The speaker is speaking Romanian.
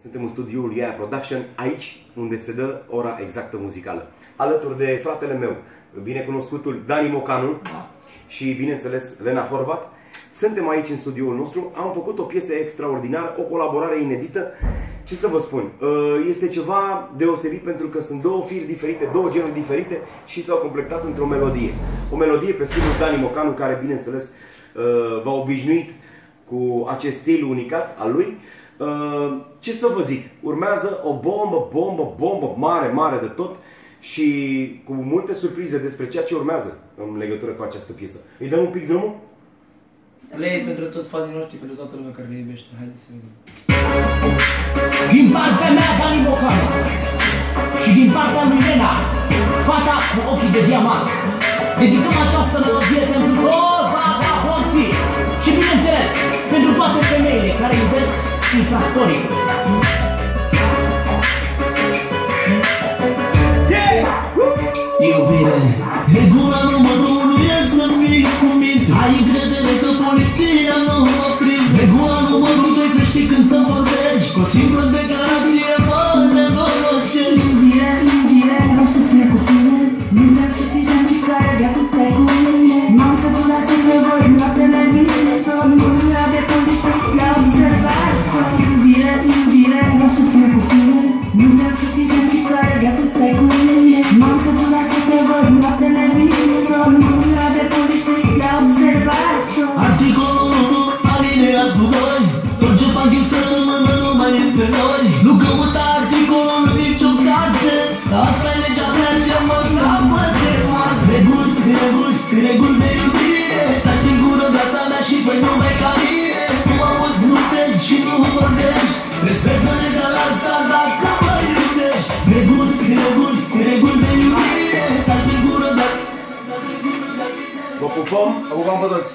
Suntem în studioul Yeah Production, aici unde se dă ora exactă muzicală. Alături de fratele meu, binecunoscutul Dani Mocanu și, bineînțeles, Lena Horvat. Suntem aici în studioul nostru, am făcut o piesă extraordinară, o colaborare inedită. Ce să vă spun, este ceva deosebit pentru că sunt două firi diferite, două genuri diferite și s-au completat într-o melodie. O melodie pe stilul Dani Mocanu, care, bineînțeles, v-a obișnuit cu acest stil unicat al lui. Ce să vă zic, urmează o bombă mare de tot și cu multe surprize despre ceea ce urmează în legătură cu această piesă. Îi dăm un pic drumul? Play pentru toți fanii noștri, pentru toată lumea care ne iubește. Haideți să vedem. Din partea mea, Dani Mocanu, și din partea lui Lena, fata cu ochii de diamant, dedicăm această melodie pentru toți vagabonții și, bineînțeles, pentru toate femeile care iubesc infractorii. Iubire, regula numărul 1 e să fii cu minte. Ai încredere că poliția nu mă prinde. Regula numărul 2, să știi când să vorbești. Cu o simplă declarație mă nenorocești. Iubire, vreau să fie cu tine. Nu vreau să fii jantisoare, vreau să stai cu mine. M-am săturat să te văd la televizor. Mâna de polițist la observator. Iubire, vreau să fie cu tine. Nu vreau să fii jantisoare, vreau să stai cu mine. M-am săturat să te văd la televizor. Mâna de polițist la observator. Articolul 1, alineatul 2. Tot ce fac eu să rămână numai între noi. Nu căuta articolul în nicio carte. Asta e legea mea ce mă scapă de moarte. Reguli de iubire. Taci din gură viața mea și fă numai ca mine. Nu auzi, nu vezi și nu vorbești. Respectă legea asta dacă mă iubești. Reguli de iubire. Taci din gură viața. Vă pupăm! Vă pupăm pe toți!